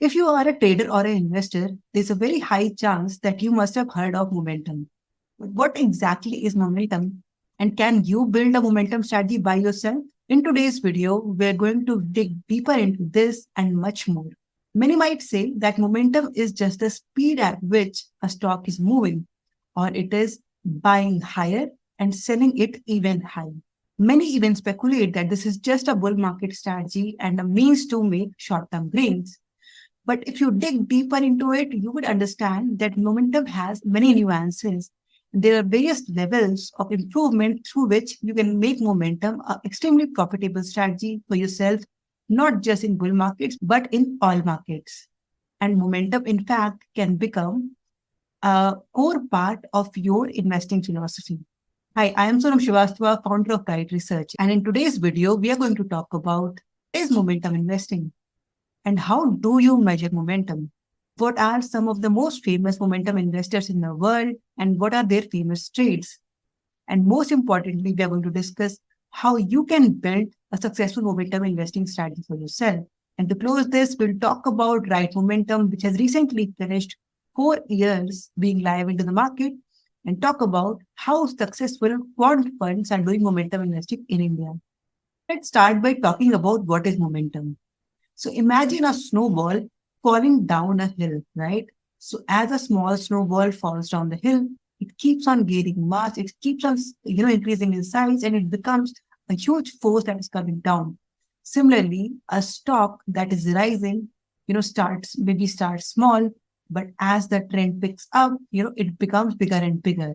If you are a trader or an investor, there's a very high chance that you must have heard of momentum. But what exactly is momentum? And can you build a momentum strategy by yourself? In today's video, we're going to dig deeper into this and much more. Many might say that momentum is just the speed at which a stock is moving, or it is buying higher and selling it even higher. Many even speculate that this is just a bull market strategy and a means to make short term gains. But if you dig deeper into it, you would understand that momentum has many nuances. There are various levels of improvement through which you can make momentum an extremely profitable strategy for yourself, not just in bull markets, but in all markets. And momentum, in fact, can become a core part of your investing philosophy. Hi, I am Sonam Srivastava, founder of Wright Research. And in today's video, we are going to talk about is momentum investing and how do you measure momentum? What are some of the most famous momentum investors in the world and what are their famous trades? And most importantly, we are going to discuss how you can build a successful momentum investing strategy for yourself. And to close this, we'll talk about Right Momentum, which has recently finished 4 years being live into the market, and talk about how successful quant funds are doing momentum investing in India. Let's start by talking about what is momentum. So imagine a snowball falling down a hill, right? So as a small snowball falls down the hill, it keeps on gaining mass, it keeps on, increasing in size, and it becomes a huge force that is coming down. Similarly, a stock that is rising, starts small, but as the trend picks up, it becomes bigger and bigger.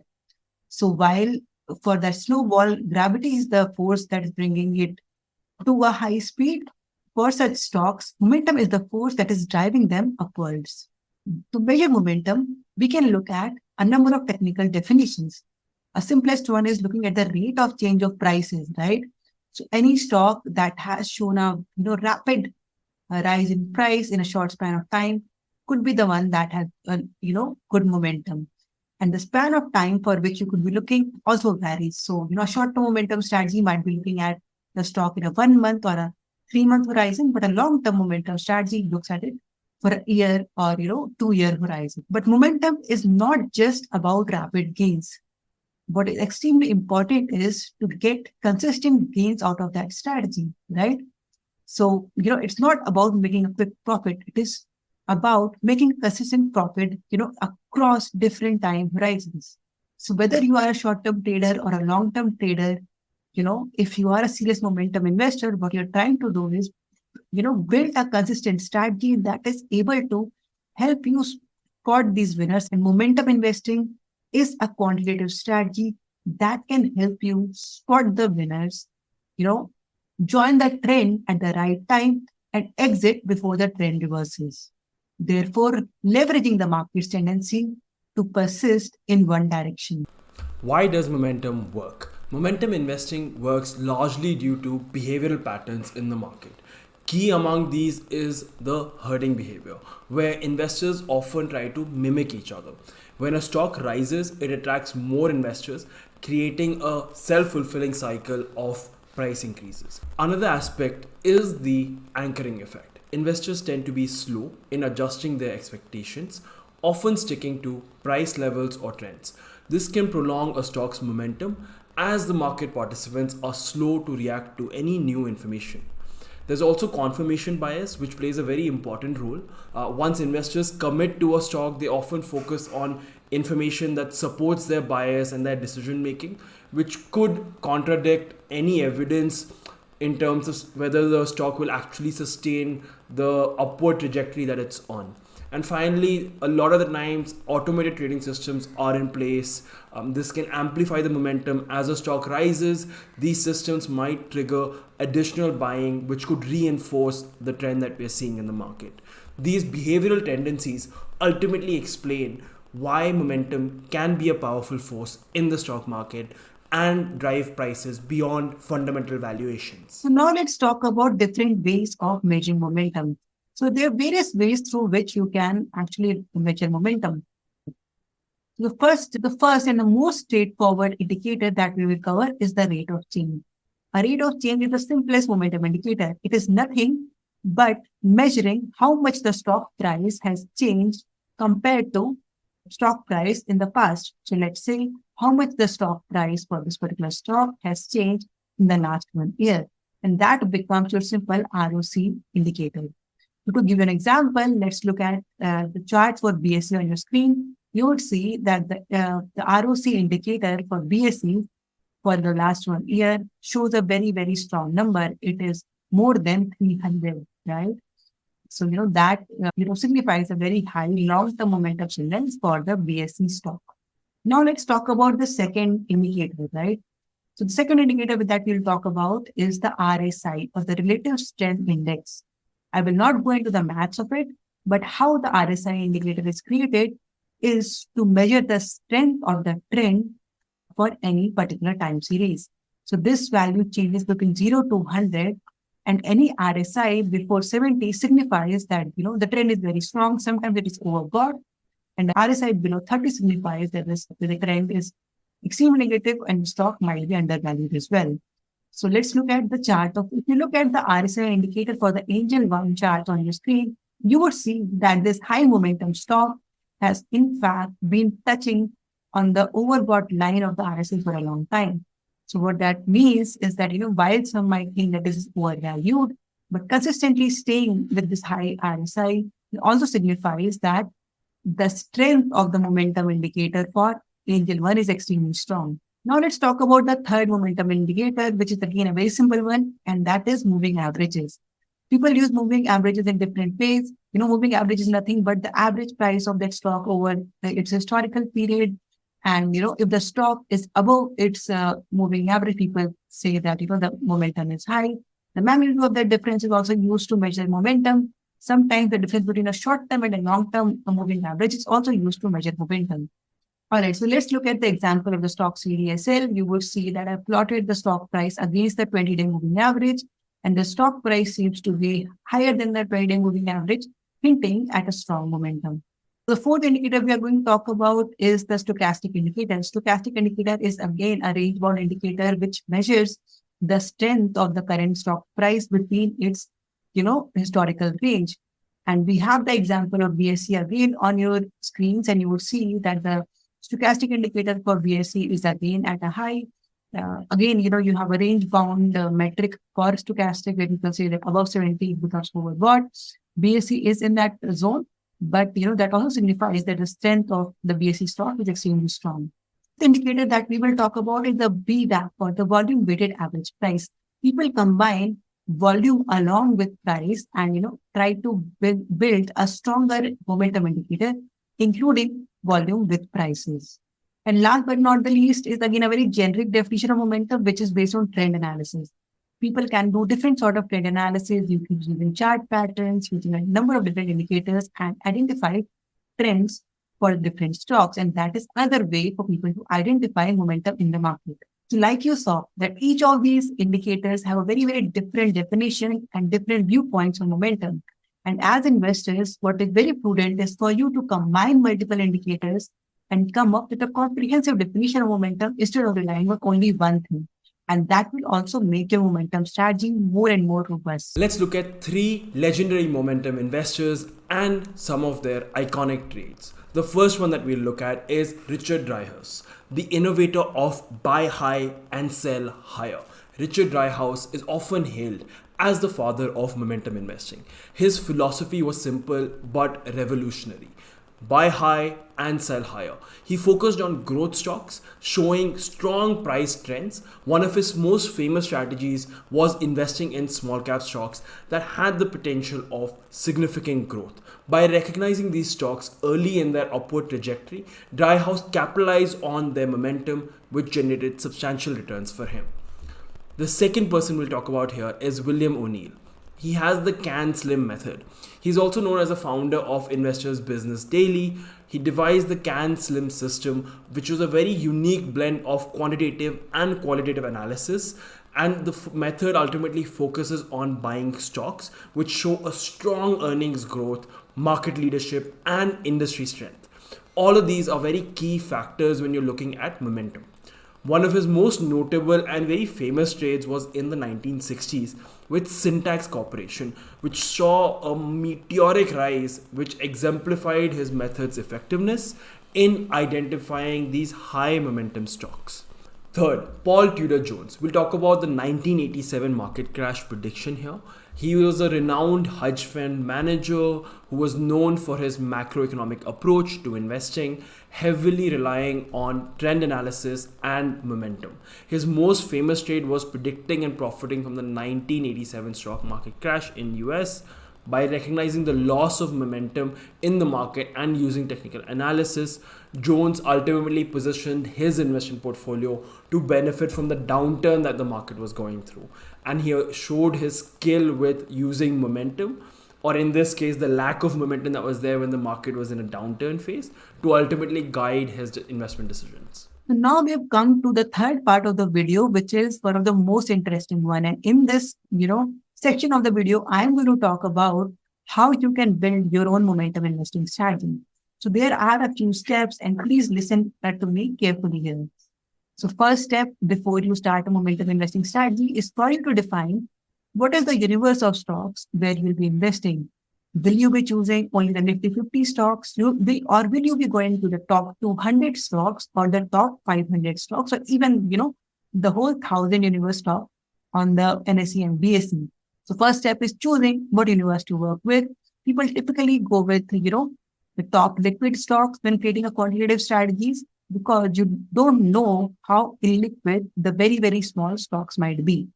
So while for that snowball, gravity is the force that is bringing it to a high speed, for such stocks, momentum is the force that is driving them upwards. To measure momentum, we can look at a number of technical definitions. A simplest one is looking at the rate of change of prices, right? So any stock that has shown a rapid rise in price in a short span of time could be the one that has good momentum. And the span of time for which you could be looking also varies. So a short-term momentum strategy might be looking at the stock in a 1 month or a 3 month horizon, but a long-term momentum strategy looks at it for a year or 2 year horizon. But momentum is not just about rapid gains. What is extremely important is to get consistent gains out of that strategy, right? So it's not about making a quick profit. It is about making consistent profit, across different time horizons. So whether you are a short-term trader or a long-term trader, if you are a serious momentum investor, what you're trying to do is, build a consistent strategy that is able to help you spot these winners. And momentum investing is a quantitative strategy that can help you spot the winners, join the trend at the right time and exit before the trend reverses. Therefore, leveraging the market's tendency to persist in one direction. Why does momentum work? Momentum investing works largely due to behavioral patterns in the market. Key among these is the herding behavior, where investors often try to mimic each other. When a stock rises, it attracts more investors, creating a self-fulfilling cycle of price increases. Another aspect is the anchoring effect. Investors tend to be slow in adjusting their expectations, often sticking to price levels or trends. This can prolong a stock's momentum as the market participants are slow to react to any new information. There's also confirmation bias, which plays a very important role. Once investors commit to a stock, they often focus on information that supports their bias and their decision making, which could contradict any evidence in terms of whether the stock will actually sustain the upward trajectory that it's on. And finally, a lot of the times, automated trading systems are in place. This can amplify the momentum as a stock rises. These systems might trigger additional buying, which could reinforce the trend that we're seeing in the market. These behavioral tendencies ultimately explain why momentum can be a powerful force in the stock market and drive prices beyond fundamental valuations. So now let's talk about different ways of measuring momentum. So there are various ways through which you can actually measure momentum. The first and the most straightforward indicator that we will cover is the rate of change. A rate of change is the simplest momentum indicator. It is nothing but measuring how much the stock price has changed compared to stock price in the past. So let's say how much the stock price for this particular stock has changed in the last 1 year. And that becomes your simple ROC indicator. So to give you an example, let's look at the chart for BSE on your screen. You would see that the ROC indicator for BSE for the last 1 year shows a very, very strong number. It is more than 300, right? So, that, signifies a very high long-term momentum signals for the BSE stock. Now, let's talk about the second indicator, right? So, the second indicator that we'll talk about is the RSI, or the Relative Strength Index. I will not go into the maths of it, but how the RSI indicator is created is to measure the strength of the trend for any particular time series. So this value changes between 0 to 100, and any RSI before 70 signifies that, the trend is very strong. Sometimes it is overbought, and the RSI below 30 signifies that the trend is extremely negative and the stock might be undervalued as well. So let's look at the chart if you look at the RSI indicator for the Angel One chart on your screen, you would see that this high momentum stock has in fact been touching on the overbought line of the RSI for a long time. So what that means is that, while some might think that this is overvalued, but consistently staying with this high RSI also signifies that the strength of the momentum indicator for Angel One is extremely strong. Now let's talk about the third momentum indicator, which is again a very simple one, and that is moving averages. People use moving averages in different ways. Moving average is nothing but the average price of that stock over its historical period. And, if the stock is above its moving average, people say that, the momentum is high. The magnitude of that difference is also used to measure momentum. Sometimes the difference between a short-term and a long-term moving average is also used to measure momentum. All right, so let's look at the example of the stock CDSL. You would see that I've plotted the stock price against the 20-day moving average, and the stock price seems to be higher than the 20-day moving average, hinting at a strong momentum. The fourth indicator we are going to talk about is the stochastic indicator. Stochastic indicator is again a range-bound indicator which measures the strength of the current stock price between its, historical range. And we have the example of BSE again on your screens, and you will see that the stochastic indicator for BSE is again at a high. Again, you have a range-bound metric for stochastic where you can say that above 70 it becomes overbought. BSE is in that zone. But that also signifies that the strength of the BSE stock is extremely strong. The indicator that we will talk about is the VWAP, or the volume weighted average price. People combine volume along with price and try to build a stronger momentum indicator, including volume with prices. And last but not the least is again a very generic definition of momentum, which is based on trend analysis. People can do different sort of trend analysis. You can using chart patterns, using a number of different indicators and identify trends for different stocks. And that is another way for people to identify momentum in the market. So like you saw that each of these indicators have a very, very different definition and different viewpoints on momentum. And as investors, what is very prudent is for you to combine multiple indicators and come up with a comprehensive definition of momentum instead of relying on only one thing. And that will also make your momentum strategy more and more robust. Let's look at 3 legendary momentum investors and some of their iconic traits. The first one that we'll look at is Richard Dreyhaus, the innovator of buy high and sell higher. Richard Dreyhaus is often hailed as the father of momentum investing. His philosophy was simple but revolutionary. Buy high and sell higher. He focused on growth stocks, showing strong price trends. One of his most famous strategies was investing in small cap stocks that had the potential of significant growth. By recognizing these stocks early in their upward trajectory, Dreyhaus capitalized on their momentum, which generated substantial returns for him. The second person we'll talk about here is William O'Neill. He has the Can Slim method. He's also known as a founder of Investors Business Daily. He devised the Can Slim system, which was a very unique blend of quantitative and qualitative analysis. And the method ultimately focuses on buying stocks which show a strong earnings growth, market leadership, and industry strength. All of these are very key factors when you're looking at momentum. One of his most notable and very famous trades was in the 1960s with Syntax Corporation, which saw a meteoric rise which exemplified his method's effectiveness in identifying these high momentum stocks. Third, Paul Tudor Jones. We'll talk about the 1987 market crash prediction here. He was a renowned hedge fund manager who was known for his macroeconomic approach to investing, heavily relying on trend analysis and momentum. His most famous trade was predicting and profiting from the 1987 stock market crash in US by recognizing the loss of momentum in the market and using technical analysis. Jones ultimately positioned his investment portfolio to benefit from the downturn that the market was going through. And he showed his skill with using momentum, or in this case, the lack of momentum that was there when the market was in a downturn phase, to ultimately guide his investment decisions. So now we have come to the third part of the video, which is one of the most interesting one. And in this, section of the video, I'm going to talk about how you can build your own momentum investing strategy. So there are a few steps, and please listen to me carefully here. So first step before you start a momentum investing strategy is for you to define what is the universe of stocks where you'll be investing. Will you be choosing only the Nifty 50 stocks? Or will you be going to the top 200 stocks or the top 500 stocks, or even, the whole 1,000 universe stock on the NSE and BSE? So first step is choosing what universe to work with. People typically go with, the top liquid stocks when creating a quantitative strategies, because you don't know how illiquid the very, very small stocks might be.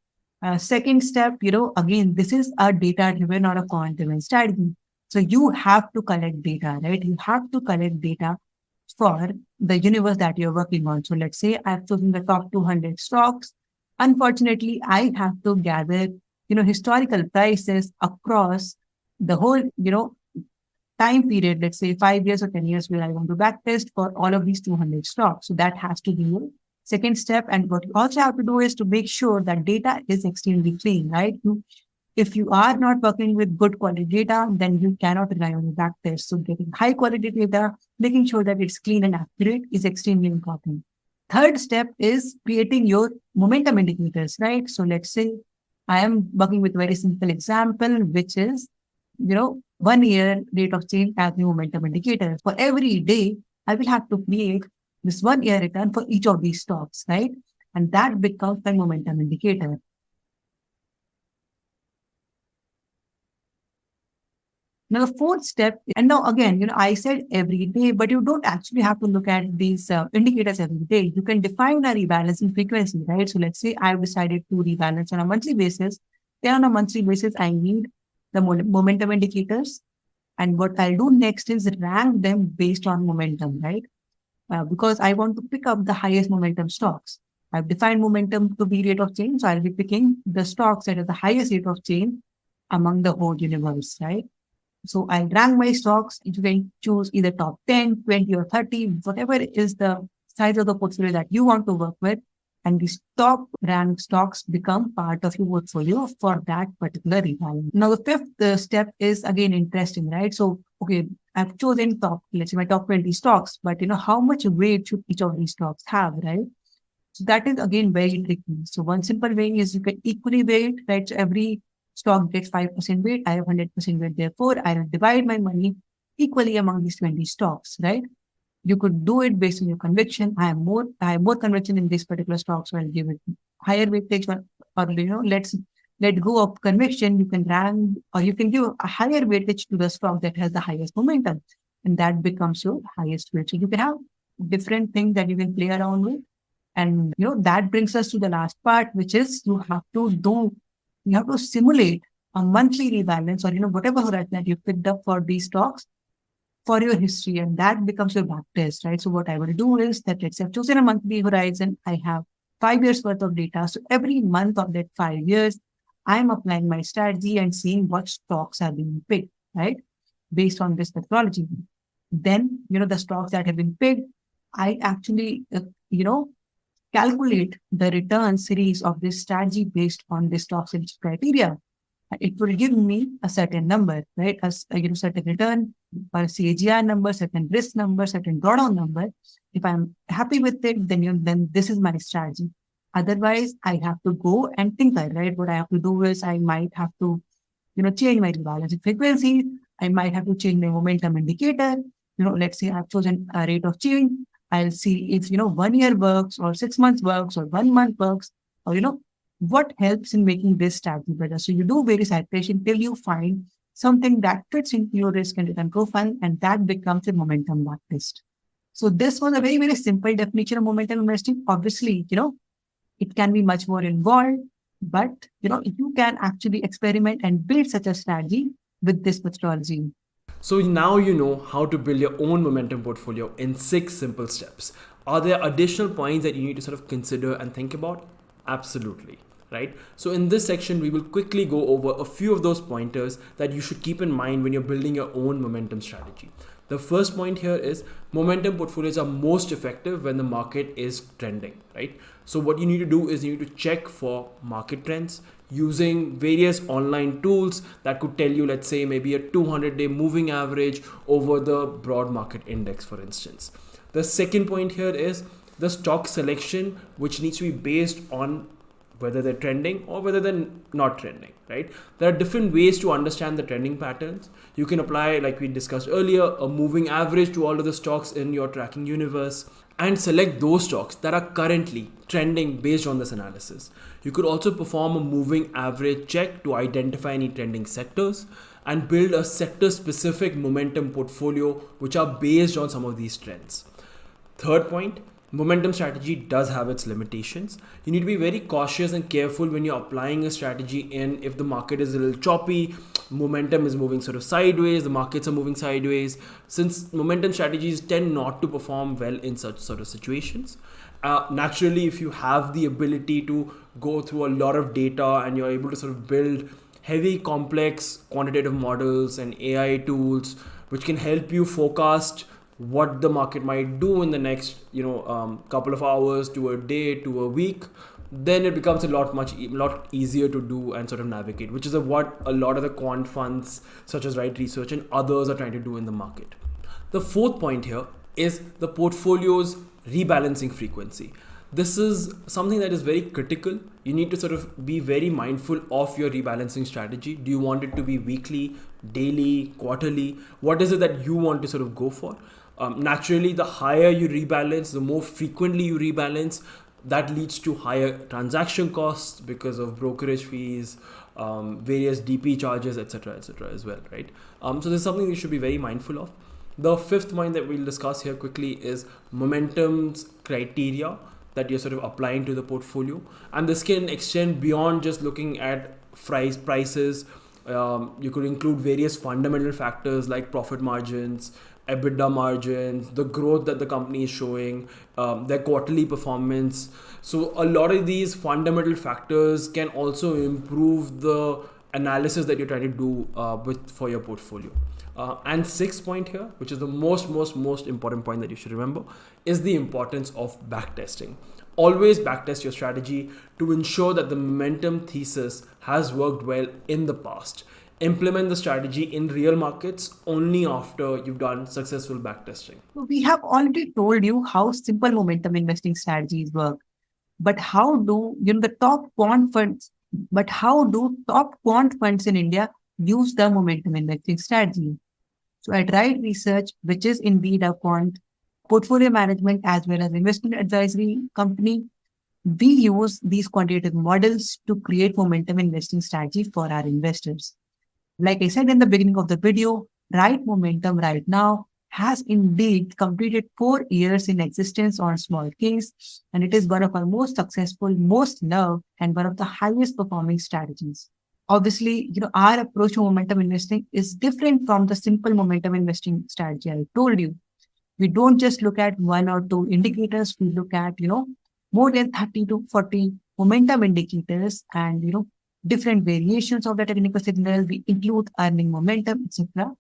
Second step, again, this is a data-driven or a quant-driven strategy. So you have to collect data, right? You have to collect data for the universe that you're working on. So let's say I've chosen the top 200 stocks. Unfortunately, I have to gather, historical prices across the whole, time period, let's say 5 years or 10 years, where I want to backtest for all of these 200 stocks. So that has to be your second step. And what you also have to do is to make sure that data is extremely clean, right? If you are not working with good quality data, then you cannot rely on the backtest. So getting high quality data, making sure that it's clean and accurate is extremely important. Third step is creating your momentum indicators, right? So let's say I am working with a very simple example, which is, 1 year rate of change as the momentum indicator. For every day, I will have to create this 1 year return for each of these stocks, right? And that becomes my momentum indicator. Now, the fourth step, and now again, I said every day, but you don't actually have to look at these indicators every day. You can define a rebalancing frequency, right? So let's say I've decided to rebalance on a monthly basis. Then on a monthly basis, I need the momentum indicators. And what I'll do next is rank them based on momentum, right? Because I want to pick up the highest momentum stocks. I've defined momentum to be rate of change. So I'll be picking the stocks that have the highest rate of change among the whole universe, right? So I'll rank my stocks. You can choose either top 10, 20, or 30, whatever is the size of the portfolio that you want to work with. And these top ranked stocks become part of your portfolio for that particular rebalance. Now, the fifth step is again interesting, right? So, okay, I've chosen let's say my top 20 stocks, but how much weight should each of these stocks have, right? So that is again very tricky. So one simple way is you can equally weight, right? So every stock gets 5% weight. I have 100% weight. Therefore, I will divide my money equally among these 20 stocks, right? You could do it based on your conviction. I have more conviction in this particular stock, so I'll give it higher weightage. Or let's let go of conviction. You can rank, or you can give a higher weightage to the stock that has the highest momentum, and that becomes your highest weight. So you can have different things that you can play around with, and that brings us to the last part, which is you have to simulate a monthly rebalance, or whatever horizon that you picked up for these stocks for your history, and that becomes your back test, right? So what I will do is that, let's say I've chosen a monthly horizon, I have 5 years worth of data. So every month of that 5 years, I'm applying my strategy and seeing what stocks are being picked, right? Based on this methodology. Then, the stocks that have been picked, I actually, calculate the return series of this strategy based on the stock selection criteria. It will give me a certain number, right? A certain return a CAGR number, certain risk number, certain drawdown number. If I'm happy with it, then this is my strategy. Otherwise, I have to go and think, right? What I have to do is I might have to, change my rebalancing frequency. I might have to change my momentum indicator. Let's say I've chosen a rate of change. I'll see if, 1 year works or 6 months works or 1 month works, or, what helps in making this strategy better. So you do various iteration till you find something that fits into your risk and return profile, and that becomes a momentum backtest. So this was a very, very simple definition of momentum investing. Obviously, it can be much more involved, but you can actually experiment and build such a strategy with this methodology. So now you know how to build your own momentum portfolio in 6 simple steps. Are there additional points that you need to sort of consider and think about? Absolutely, right? So in this section, we will quickly go over a few of those pointers that you should keep in mind when you're building your own momentum strategy. The first point here is momentum portfolios are most effective when the market is trending, right? So what you need to do is you need to check for market trends using various online tools that could tell you, let's say, maybe a 200-day moving average over the broad market index, for instance. The second point here is the stock selection, which needs to be based on whether they're trending or whether they're not trending, right? There are different ways to understand the trending patterns. You can apply, like we discussed earlier, a moving average to all of the stocks in your tracking universe and select those stocks that are currently trending based on this analysis. You could also perform a moving average check to identify any trending sectors and build a sector specific momentum portfolio which are based on some of these trends. Third point, momentum strategy does have its limitations. You need to be very cautious and careful when you're applying a strategy in if the market is a little choppy, momentum is moving sort of sideways, the markets are moving sideways, since momentum strategies tend not to perform well in such sort of situations. Naturally, if you have the ability to go through a lot of data and you're able to sort of build heavy complex quantitative models and AI tools which can help you forecast what the market might do in the next couple of hours to a day to a week, then it becomes a lot easier to do and sort of navigate, which is what a lot of the quant funds such as Wright Research and others are trying to do in the market. The fourth point here is the portfolio's rebalancing frequency. This is something that is very critical. You need to sort of be very mindful of your rebalancing strategy. Do you want it to be weekly, daily, quarterly? What is it that you want to sort of go for? Naturally, the higher you rebalance, the more frequently you rebalance, that leads to higher transaction costs because of brokerage fees, various DP charges, etc., as well, right? So this is something you should be very mindful of. The fifth point that we'll discuss here quickly is momentum's criteria that you're sort of applying to the portfolio, and this can extend beyond just looking at prices. You could include various fundamental factors like profit margins, EBITDA margins, the growth that the company is showing, their quarterly performance. So a lot of these fundamental factors can also improve the analysis that you're trying to do for your portfolio. And sixth point here, which is the most important point that you should remember, is the importance of backtesting. Always backtest your strategy to ensure that the momentum thesis has worked well in the past. Implement the strategy in real markets only after you've done successful backtesting. We have already told you how simple momentum investing strategies work, but how do the top quant funds? But how do top quant funds in India use the momentum investing strategy? So at Wright Research, which is indeed a quant portfolio management as well as investment advisory company, we use these quantitative models to create momentum investing strategy for our investors. Like I said in the beginning of the video, Right Momentum right now has indeed completed 4 years in existence on small case, and it is one of our most successful, most loved, and one of the highest performing strategies. Obviously, our approach to momentum investing is different from the simple momentum investing strategy I told you. We don't just look at 1 or 2 indicators. We look at, more than 30 to 40 momentum indicators and, different variations of the technical signal. We include earning momentum, etc.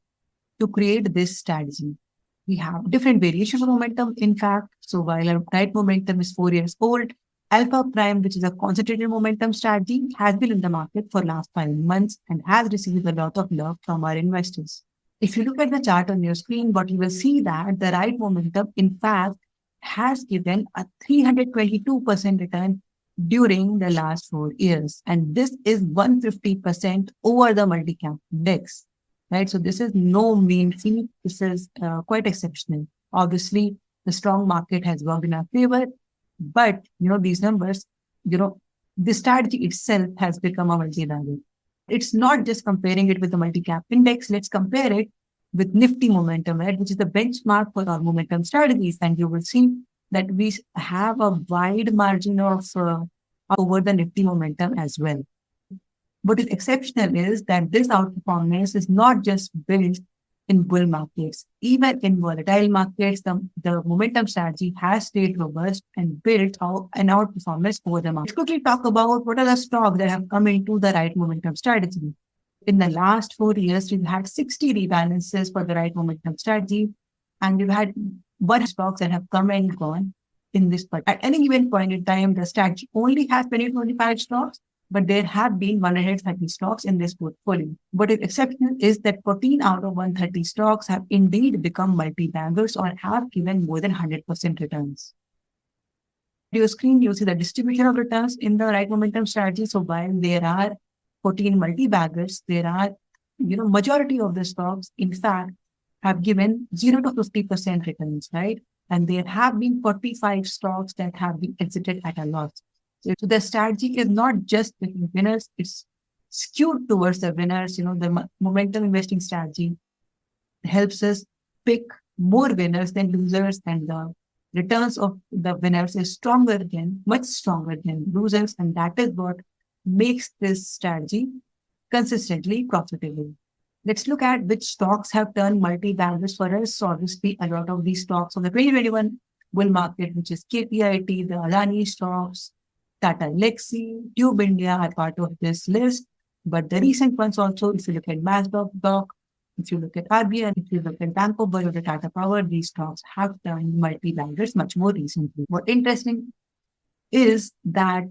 to create this strategy. We have different variations of momentum, in fact. So while our Right Momentum is 4 years old, Alpha Prime, which is a concentrated momentum strategy, has been in the market for last 5 months and has received a lot of love from our investors. If you look at the chart on your screen, what you will see that the right momentum, in fact, has given a 322% return during the last 4 years. And this is 150% over the multi-cap index, right? So this is no mean feat. This is quite exceptional. Obviously, the strong market has worked in our favor, but these numbers, the strategy itself has become a multi-value. It's not just comparing it with the multi-cap index. Let's compare it with Nifty momentum, right, which is the benchmark for our momentum strategies. And you will see that we have a wide margin of over the Nifty momentum as well. What is exceptional is that this outperformance is not just built in bull markets. Even in volatile markets, the momentum strategy has stayed robust and built out an outperformance over the market. Let's quickly talk about what are the stocks that have come into the right momentum strategy. In the last 4 years, we've had 60 rebalances for the right momentum strategy, and we've had one stocks that have come and gone in this. But at any given point in time, the strategy only has 25 stocks, but there have been 130 stocks in this portfolio. What is exceptional is that 14 out of 130 stocks have indeed become multi-baggers or have given more than 100% returns. On your screen, you see the distribution of returns in the right momentum strategy. So while there are 14 multi-baggers, there are, majority of the stocks, in fact, have given 0 to 50% returns, right? And there have been 45 stocks that have been exited at a loss. So the strategy is not just picking winners, it's skewed towards the winners. The momentum investing strategy helps us pick more winners than losers, and the returns of the winners is much stronger than losers. And that is what makes this strategy consistently profitable. Let's look at which stocks have turned multi-baggers for us. So obviously, a lot of these stocks of the 2021 bull market, which is KPIT, the Adani stocks, Tata Lexi, Tube India are part of this list. But the recent ones also, if you look at Masdog, if you look at RBI, if you look at Bank of Baroda, Tata Power, these stocks have turned multi-baggers much more recently. What interesting is that,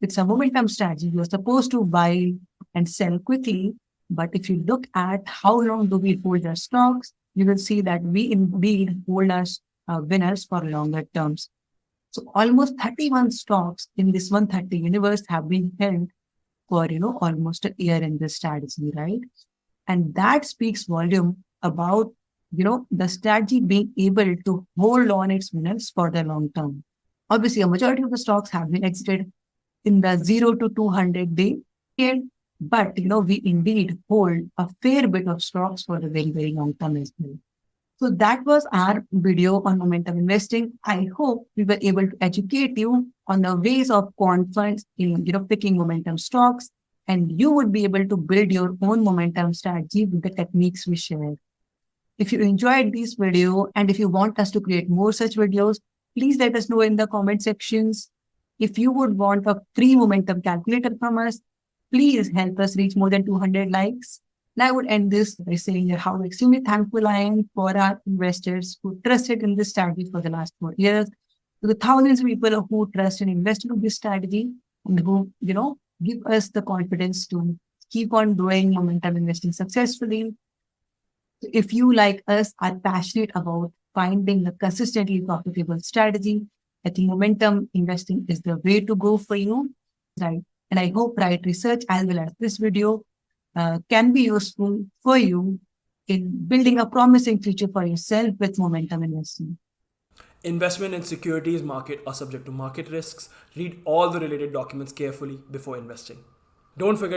it's a momentum strategy. You're supposed to buy and sell quickly. But if you look at how long do we hold our stocks, you will see that we indeed hold our winners for longer terms. So almost 31 stocks in this 130 universe have been held for, almost a year in this strategy, right? And that speaks volume about, the strategy being able to hold on its winners for the long term. Obviously, a majority of the stocks have been exited in the 0 to 200 day period, but, we indeed hold a fair bit of stocks for a very, very long term as well. So that was our video on momentum investing. I hope we were able to educate you on the ways of quant funds in, picking momentum stocks, and you would be able to build your own momentum strategy with the techniques we share. If you enjoyed this video and if you want us to create more such videos, please let us know in the comment sections. If you would want a free momentum calculator from us, please help us reach more than 200 likes. And I would end this by saying how extremely thankful I am for our investors who trusted in this strategy for the last 4 years, to the thousands of people who trust and invest in this strategy, and who, give us the confidence to keep on doing momentum investing successfully. If you, like us, are passionate about finding a consistently profitable strategy, I think momentum investing is the way to go for you, right? And I hope Wright Research, as well as this video, can be useful for you in building a promising future for yourself with momentum investing. Investment in securities market are subject to market risks. Read all the related documents carefully before investing. Don't forget to